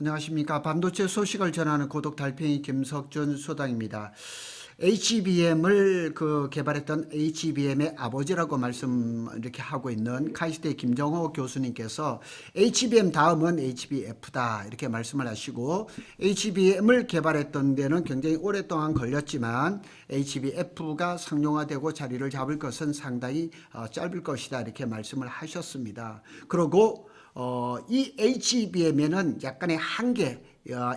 안녕하십니까. 반도체 소식을 전하는 고독 달팽이 김석준 소장입니다. HBM을 개발했던 HBM의 아버지라고 말씀 이렇게 하고 있는 카이스트의 김정호 교수님께서 HBM 다음은 HBF다 이렇게 말씀을 하시고, HBM을 개발했던 데는 굉장히 오랫동안 걸렸지만 HBF가 상용화되고 자리를 잡을 것은 상당히 짧을 것이다 이렇게 말씀을 하셨습니다. 그리고 이 HBM에는 약간의 한계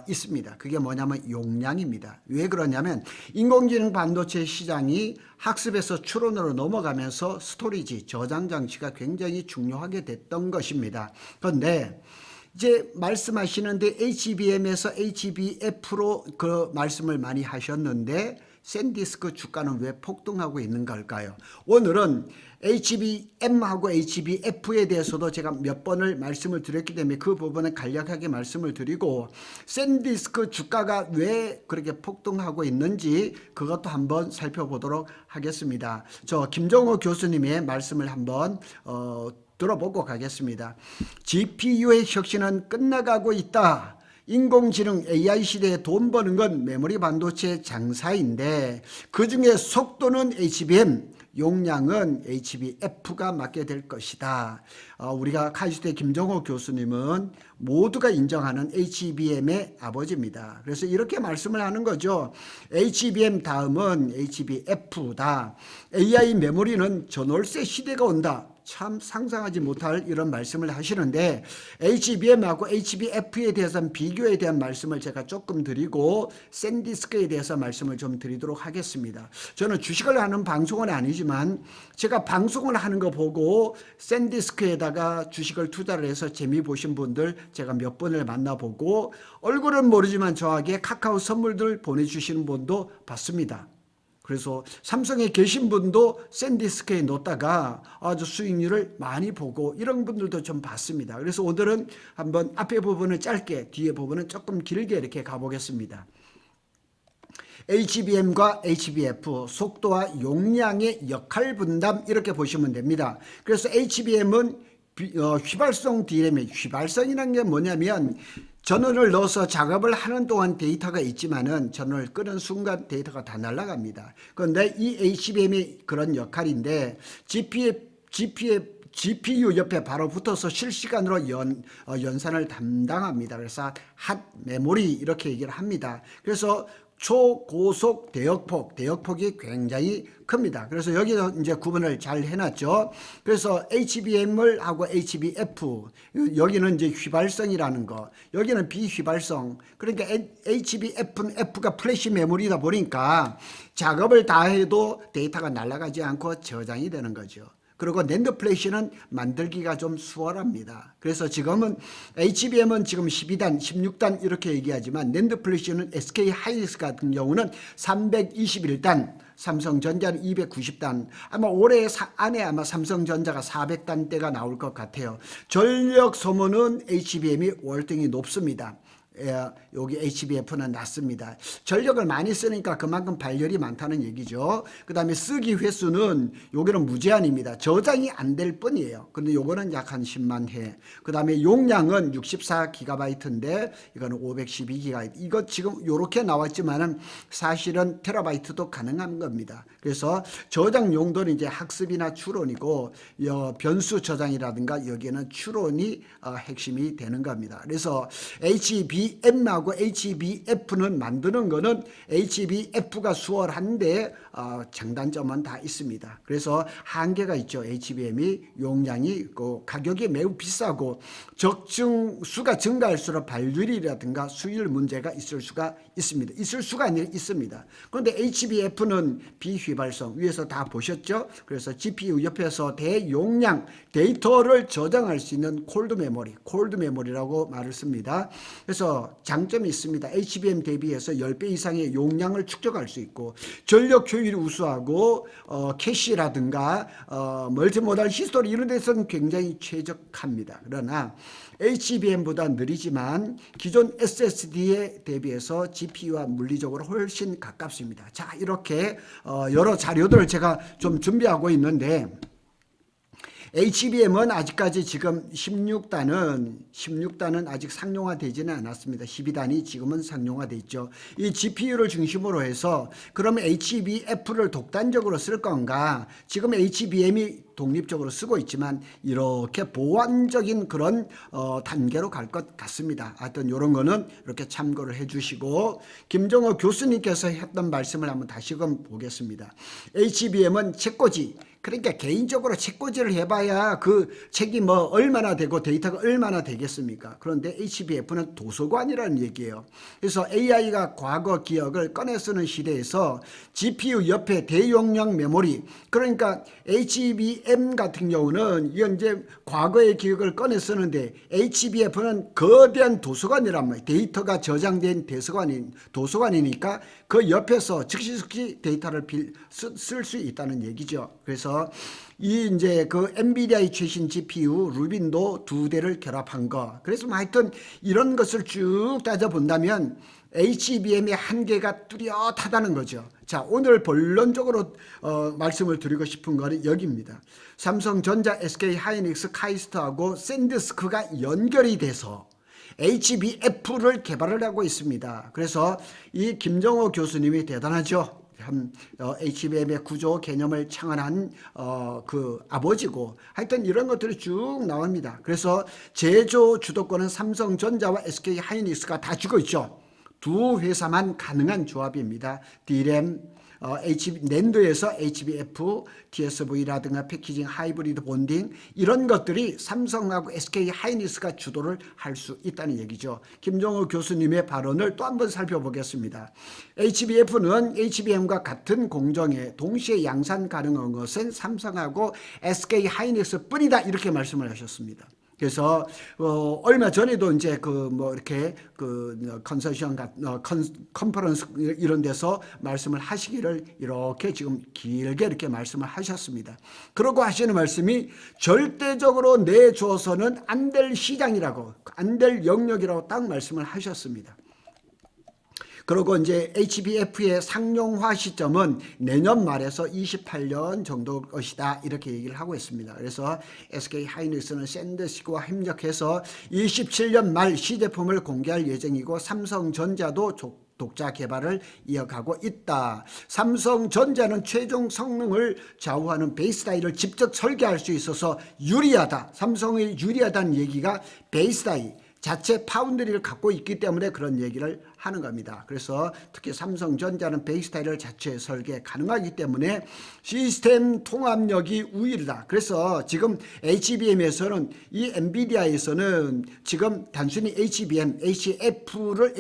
있습니다. 그게 뭐냐면 용량입니다. 왜 그러냐면 인공지능 반도체 시장이 학습에서 추론으로 넘어가면서 스토리지, 저장 장치가 굉장히 중요하게 됐던 것입니다. 그런데 이제 말씀하시는데 HBM에서 HBF로 그 말씀을 많이 하셨는데 샌디스크 주가는 왜 폭등하고 있는 걸까요? 오늘은 HBM하고 HBF에 대해서도 제가 몇 번을 말씀을 드렸기 때문에 그 부분은 간략하게 말씀을 드리고, 샌디스크 주가가 왜 그렇게 폭등하고 있는지 그것도 한번 살펴보도록 하겠습니다. 저 김정호 교수님의 말씀을 한번 들어보고 가겠습니다. GPU의 혁신은 끝나가고 있다. 인공지능 AI 시대에 돈 버는 건 메모리 반도체 장사인데 그중에 속도는 HBM, 용량은 HBF가 맡게 될 것이다. 우리가 카이스트의 김정호 교수님은 모두가 인정하는 HBM의 아버지입니다. 그래서 이렇게 말씀을 하는 거죠. HBM 다음은 HBF다. AI 메모리는 전월세 시대가 온다. 참 상상하지 못할 이런 말씀을 하시는데, HBM하고 HBF에 대해서는 비교에 대한 말씀을 제가 조금 드리고 샌디스크에 대해서 말씀을 좀 드리도록 하겠습니다. 저는 주식을 하는 방송은 아니지만 제가 방송을 하는 거 보고 샌디스크에다가 주식을 투자를 해서 재미 보신 분들 제가 몇 번을 만나보고, 얼굴은 모르지만 저에게 카카오 선물들 보내주시는 분도 봤습니다. 그래서 삼성에 계신 분도 샌디스크에 놓다가 아주 수익률을 많이 보고 이런 분들도 좀 봤습니다. 그래서 오늘은 한번 앞에 부분은 짧게, 뒤에 부분은 조금 길게 이렇게 가보겠습니다. HBM과 HBF, 속도와 용량의 역할 분담 이렇게 보시면 됩니다. 그래서 HBM은 휘발성 D램의 휘발성이라는 게 뭐냐면, 전원을 넣어서 작업을 하는 동안 데이터가 있지만은 전원을 끄는 순간 데이터가 다 날아갑니다. 그런데 이 HBM이 그런 역할인데 GPU 옆에 바로 붙어서 실시간으로 연산을 담당합니다. 그래서 핫 메모리 이렇게 얘기를 합니다. 그래서 초고속 대역폭이 굉장히 큽니다. 그래서 여기서 이제 구분을 잘 해놨죠. 그래서 HBM을 하고 HBF, 여기는 이제 휘발성이라는 거, 여기는 비휘발성. 그러니까 HBF는 F가 플래시 메모리다 보니까 작업을 다 해도 데이터가 날아가지 않고 저장이 되는 거죠. 그리고 낸드 플래시는 만들기가 좀 수월합니다. 그래서 지금은 HBM은 지금 12단, 16단 이렇게 얘기하지만 낸드 플래시는 SK 하이닉스 같은 경우는 321단, 삼성전자는 290단, 아마 올해 안에 아마 삼성전자가 400단대가 나올 것 같아요. 전력 소모는 HBM이 월등히 높습니다. 여기 HBF는 낮습니다. 전력을 많이 쓰니까 그만큼 발열이 많다는 얘기죠. 그 다음에 쓰기 회수는 여기는 무제한입니다. 저장이 안 될 뿐이에요. 근데 요거는 약 한 10만 회. 그 다음에 용량은 64GB인데 이거는 512GB. 이거 지금 요렇게 나왔지만은 사실은 테라바이트도 가능한 겁니다. 그래서 저장 용도는 이제 학습이나 추론이고, 변수 저장이라든가 여기에는 추론이 핵심이 되는 겁니다. 그래서 HBM하고 HBF는 만드는 거는 HBF가 수월한데 장단점은 다 있습니다. 그래서 한계가 있죠. HBM이 용량이 있고 가격이 매우 비싸고 수가 증가할수록 발열이라든가 수율 문제가 있을 수가 있습니다. 있을 수가 아니라 있습니다. 그런데 HBF는 비휘발성, 위에서 다 보셨죠? 그래서 GPU 옆에서 대용량 데이터를 저장할 수 있는 콜드 메모리라고 말을 씁니다. 그래서 장점이 있습니다. HBM 대비해서 10배 이상의 용량을 축적할 수 있고, 전력 효율이 우수하고 캐시라든가 멀티모달 히스토리 이런 데서는 굉장히 최적합니다. 그러나 HBM보다 느리지만 기존 SSD에 대비해서 GPU와 물리적으로 훨씬 가깝습니다. 자, 이렇게 여러 자료들을 제가 좀 준비하고 있는데, HBM은 아직까지 지금 16단은 아직 상용화되지는 않았습니다. 12단이 지금은 상용화돼 있죠. 이 GPU를 중심으로 해서 그러면 HBF를 독단적으로 쓸 건가? 지금 HBM이 독립적으로 쓰고 있지만 이렇게 보완적인 그런 단계로 갈 것 같습니다. 하여튼 이런 거는 이렇게 참고를 해주시고, 김정호 교수님께서 했던 말씀을 한번 다시금 보겠습니다. HBM은 책꽂이, 그러니까 개인적으로 책꽂이를 해봐야 그 책이 뭐 얼마나 되고 데이터가 얼마나 되겠습니까? 그런데 HBF는 도서관이라는 얘기예요. 그래서 AI가 과거 기억을 꺼내 쓰는 시대에서 GPU 옆에 대용량 메모리, 그러니까 HBM 같은 경우는 현재 과거의 기억을 꺼내 쓰는데 HBF는 거대한 도서관이란 말이에요. 데이터가 저장된 도서관이니까 그 옆에서 즉시 데이터를 쓸 수 있다는 얘기죠. 그래서 이 이제 그 엔비디아의 최신 GPU 루빈도 2대를 결합한 거. 그래서 뭐 하여튼 이런 것을 쭉 따져본다면 HBM의 한계가 뚜렷하다는 거죠. 자, 오늘 본론적으로 말씀을 드리고 싶은 거는 여기입니다. 삼성전자, SK하이닉스, 카이스트하고 샌디스크가 연결이 돼서 HBF를 개발을 하고 있습니다. 그래서 이 김정호 교수님이 대단하죠. HBM의 구조 개념을 창안한 그 아버지고, 하여튼 이런 것들이 쭉 나옵니다. 그래서 제조 주도권은 삼성전자와 SK하이닉스가 다 쥐고 있죠. 두 회사만 가능한 조합입니다. D램, 낸드에서 HBF, TSV라든가 패키징, 하이브리드 본딩, 이런 것들이 삼성하고 SK하이닉스가 주도를 할 수 있다는 얘기죠. 김정호 교수님의 발언을 또 한번 살펴보겠습니다. HBF는 HBM과 같은 공정에 동시에 양산 가능한 것은 삼성하고 SK하이닉스 뿐이다, 이렇게 말씀을 하셨습니다. 그래서 얼마 전에도 이제 그 뭐 이렇게 그 컨소시엄 컨퍼런스 이런 데서 말씀을 하시기를 이렇게 지금 길게 이렇게 말씀을 하셨습니다. 그러고 하시는 말씀이 절대적으로 내줘서는 안 될 시장이라고, 안 될 영역이라고 딱 말씀을 하셨습니다. 그리고 이제 HBF의 상용화 시점은 내년 말에서 28년 정도 것이다, 이렇게 얘기를 하고 있습니다. 그래서 SK하이닉스는 샌디스크와 협력해서 27년 말 시제품을 공개할 예정이고, 삼성전자도 독자 개발을 이어가고 있다. 삼성전자는 최종 성능을 좌우하는 베이스 다이를 직접 설계할 수 있어서 유리하다. 삼성이 유리하다는 얘기가 베이스 다이 자체 파운드리를 갖고 있기 때문에 그런 얘기를 하는 겁니다. 그래서 특히 삼성전자는 베이스 타일을 자체 설계 가능하기 때문에 시스템 통합력이 우위이다. 그래서 지금 HBM에서는, 이 엔비디아에서는 지금 단순히 HBF를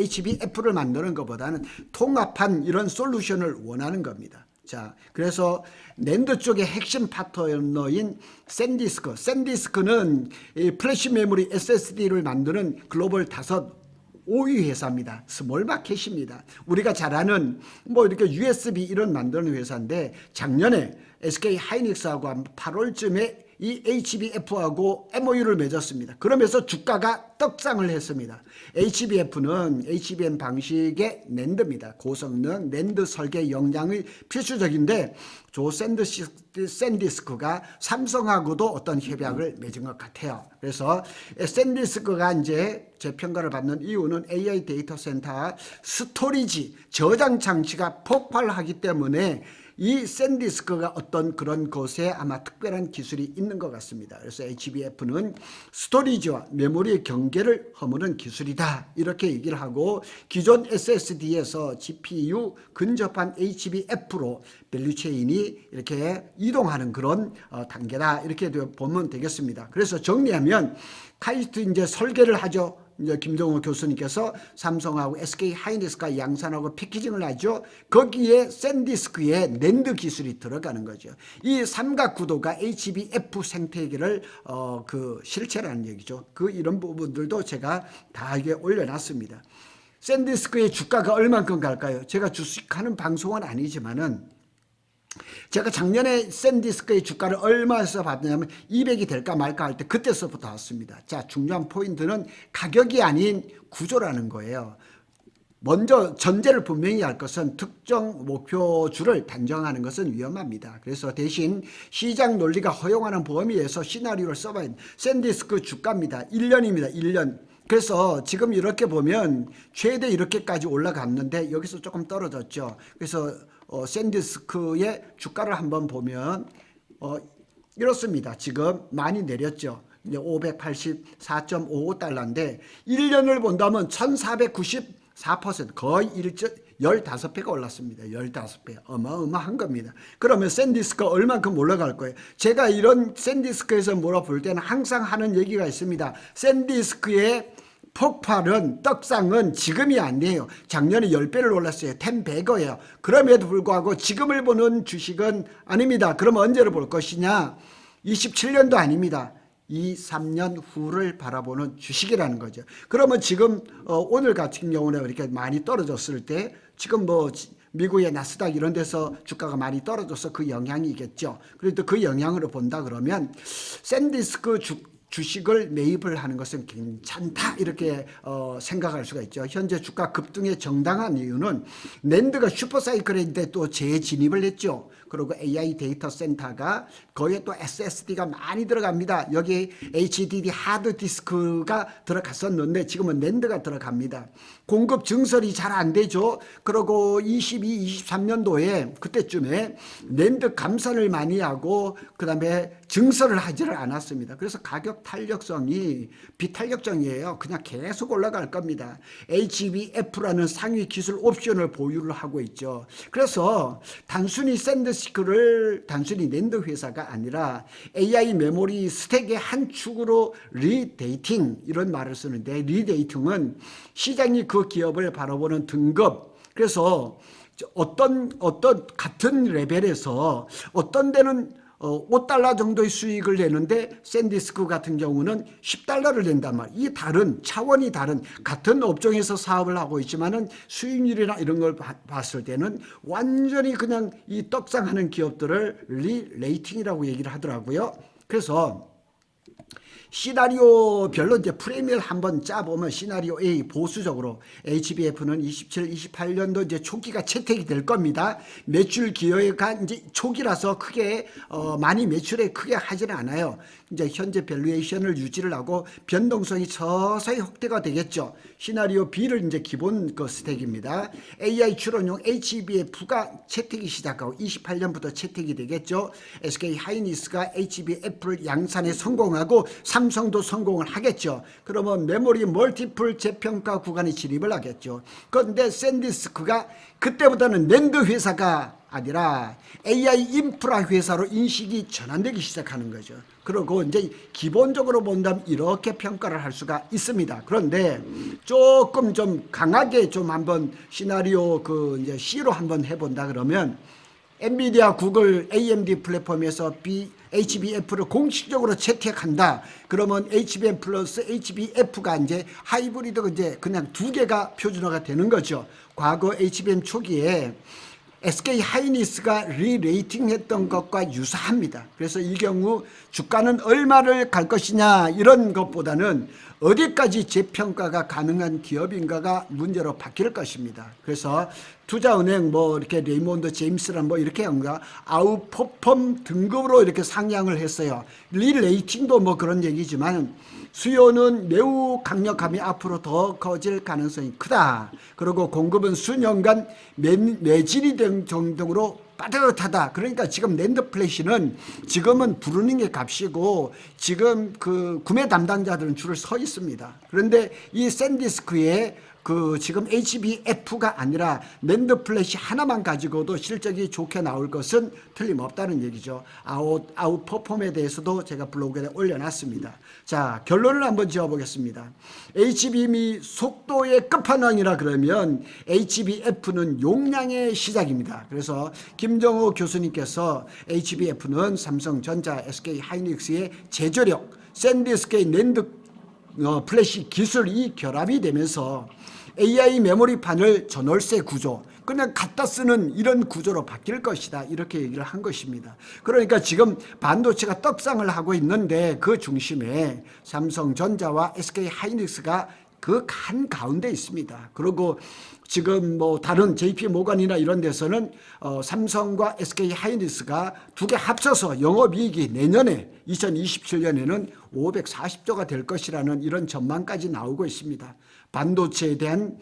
만드는 것보다는 통합한 이런 솔루션을 원하는 겁니다. 자, 그래서 낸드 쪽의 핵심 파트너인 샌디스크는 이 플래시 메모리 SSD를 만드는 글로벌 5위 회사입니다. 스몰 마켓입니다. 우리가 잘 아는 뭐 이렇게 USB 이런 만드는 회사인데, 작년에 SK하이닉스하고 8월쯤에 이 HBF하고 MOU를 맺었습니다. 그러면서 주가가 떡상을 했습니다. HBF는 HBM 방식의 낸드입니다. 고성능 낸드 설계 역량이 필수적인데, 조 샌디스크가 삼성하고도 어떤 협약을 맺은 것 같아요. 그래서 샌디스크가 이제 재평가를 받는 이유는 AI 데이터 센터 스토리지 저장 장치가 폭발하기 때문에 이 샌디스크가 어떤 그런 것에 아마 특별한 기술이 있는 것 같습니다. 그래서 HBF는 스토리지와 메모리의 경계를 허무는 기술이다, 이렇게 얘기를 하고, 기존 SSD에서 GPU 근접한 HBF로 밸류체인이 이렇게 이동하는 그런 단계다, 이렇게 보면 되겠습니다. 그래서 정리하면 카이스트 이제 설계를 하죠. 이제 김정호 교수님께서 삼성하고 SK하이닉스가 양산하고 패키징을 하죠. 거기에 샌디스크의 낸드 기술이 들어가는 거죠. 이 삼각구도가 HBF 생태계를 그 실체라는 얘기죠. 이런 부분들도 제가 다 이게 올려놨습니다. 샌디스크의 주가가 얼만큼 갈까요? 제가 주식하는 방송은 아니지만은, 제가 작년에 샌디스크의 주가를 얼마에서 봤냐면 200이 될까 말까 할 때 그때서부터 왔습니다. 자, 중요한 포인트는 가격이 아닌 구조라는 거예요. 먼저 전제를 분명히 할 것은 특정 목표주를 단정하는 것은 위험합니다. 그래서 대신 시장 논리가 허용하는 범위에서 시나리오를 써봐야 합니다. 샌디스크 주가입니다. 1년입니다. 1년. 그래서 지금 이렇게 보면 최대 이렇게까지 올라갔는데 여기서 조금 떨어졌죠. 그래서 샌디스크의 주가를 한번 보면 이렇습니다. 지금 많이 내렸죠. 이제 584.55달러인데 1년을 본다면 1494% 거의 15배가 올랐습니다. 15배. 어마어마한 겁니다. 그러면 샌디스크가 얼만큼 올라갈 거예요? 제가 이런 샌디스크에서 물어볼 때는 항상 하는 얘기가 있습니다. 샌디스크의 폭발은 떡상은 지금이 아니에요. 작년에 10배를 올랐어요. 10배거예요. 그럼에도 불구하고 지금을 보는 주식은 아닙니다. 그럼 언제를 볼 것이냐? 27년도 아닙니다. 2, 3년 후를 바라보는 주식이라는 거죠. 그러면 지금 오늘 같은 경우는 이렇게 많이 떨어졌을 때 지금 뭐 미국의 나스닥 이런 데서 주가가 많이 떨어져서 그 영향이겠죠. 그래도 그 영향으로 본다 그러면 샌디스크 주식을 매입을 하는 것은 괜찮다 이렇게 생각할 수가 있죠. 현재 주가 급등의 정당한 이유는 낸드가 슈퍼사이클인데 또 재진입을 했죠. 그리고 AI 데이터 센터가 거기에 또 SSD가 많이 들어갑니다. 여기 HDD 하드디스크가 들어갔었는데 지금은 낸드가 들어갑니다. 공급 증설이 잘 안 되죠. 그리고 22, 23년도에 그때쯤에 낸드 감산을 많이 하고 그 다음에 증설을 하지를 않았습니다. 그래서 가격 탄력성이 비탄력적이에요. 그냥 계속 올라갈 겁니다. HBF라는 상위 기술 옵션을 보유를 하고 있죠. 그래서 단순히 샌디스크를 단순히 낸드 회사가 아니라 AI 메모리 스택의 한 축으로 리데이팅 이런 말을 쓰는데 리데이팅은 시장이 그 기업을 바라보는 등급. 그래서 어떤 같은 레벨에서 어떤 데는 5달러 정도의 수익을 내는데 샌디스크 같은 경우는 10달러를 낸단 말이에요. 이 다른 차원이 다른 같은 업종에서 사업을 하고 있지만은 수익률이나 이런 걸 봤을 때는 완전히 그냥 이 떡상하는 기업들을 리레이팅이라고 얘기를 하더라고요. 그래서 시나리오별로 이제 프레임을 한번 짜보면 시나리오 A 보수적으로 HBF는 27, 28년도 이제 초기가 채택이 될 겁니다. 매출 기여가 이제 초기라서 크게 많이 매출에 크게 하지는 않아요. 이제 현재 밸류에이션을 유지를 하고 변동성이 서서히 확대가 되겠죠. 시나리오 B를 이제 기본 그 스택입니다. AI 출원용 HBF가 채택이 시작하고 28년부터 채택이 되겠죠. SK 하이닉스가 HBF를 양산에 성공하고 삼성도 성공을 하겠죠. 그러면 메모리 멀티플 재평가 구간에 진입을 하겠죠. 그런데 샌디스크가 그때부터는 낸드 회사가 아니라 AI 인프라 회사로 인식이 전환되기 시작하는 거죠. 그리고 이제 기본적으로 본다면 이렇게 평가를 할 수가 있습니다. 그런데 조금 좀 강하게 좀 한번 시나리오 그 이제 C로 한번 해본다 그러면 엔비디아, 구글, AMD 플랫폼에서 HBF를 공식적으로 채택한다. 그러면 HBM 플러스 HBF가 이제 하이브리드 이제 그냥 두 개가 표준화가 되는 거죠. 과거 HBM 초기에 SK 하이닉스가 리레이팅 했던 것과 유사합니다. 그래서 이 경우 주가는 얼마를 갈 것이냐 이런 것보다는 어디까지 재평가가 가능한 기업인가가 문제로 바뀔 것입니다. 그래서 투자은행 뭐 이렇게 레이몬드 제임스란 뭐 이렇게 한가 아웃퍼폼 등급으로 이렇게 상향을 했어요. 리레이팅도 뭐 그런 얘기지만 수요는 매우 강력함이 앞으로 더 커질 가능성이 크다. 그리고 공급은 수년간 매진이 된 정도로 빠듯하다. 그러니까 지금 낸드 플래시는 지금은 부르는 게 값이고 지금 그 구매 담당자들은 줄을 서 있습니다. 그런데 이 샌디스크에 그 지금 HBF가 아니라 낸드 플래시 하나만 가지고도 실적이 좋게 나올 것은 틀림없다는 얘기죠. 아웃퍼폼에 대해서도 제가 블로그에 올려놨습니다. 자, 결론을 한번 지어보겠습니다. HBM이 속도의 끝판왕이라 그러면 HBF는 용량의 시작입니다. 그래서 김정호 교수님께서 HBF는 삼성전자, SK 하이닉스의 제조력, 샌디스크의 낸드 플래시 기술이 결합이 되면서 AI 메모리판을 전월세 구조 그냥 갖다 쓰는 이런 구조로 바뀔 것이다 이렇게 얘기를 한 것입니다. 그러니까 지금 반도체가 떡상을 하고 있는데 그 중심에 삼성전자와 SK 하이닉스가 그 간 가운데 있습니다. 그리고 지금 뭐 다른 JP 모건이나 이런 데서는 삼성과 SK 하이닉스가 두 개 합쳐서 영업이익이 내년에 2027년에는 540조가 될 것이라는 이런 전망까지 나오고 있습니다. 반도체에 대한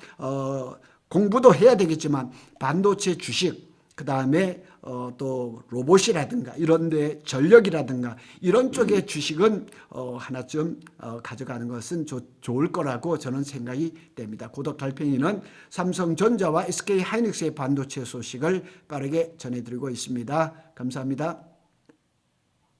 공부도 해야 되겠지만 반도체 주식, 그 다음에 또 로봇이라든가 이런 데 전력이라든가 이런 쪽의 주식은 하나쯤 가져가는 것은 좋을 거라고 저는 생각이 됩니다. 고독 달팽이는 삼성전자와 SK 하이닉스의 반도체 소식을 빠르게 전해드리고 있습니다. 감사합니다.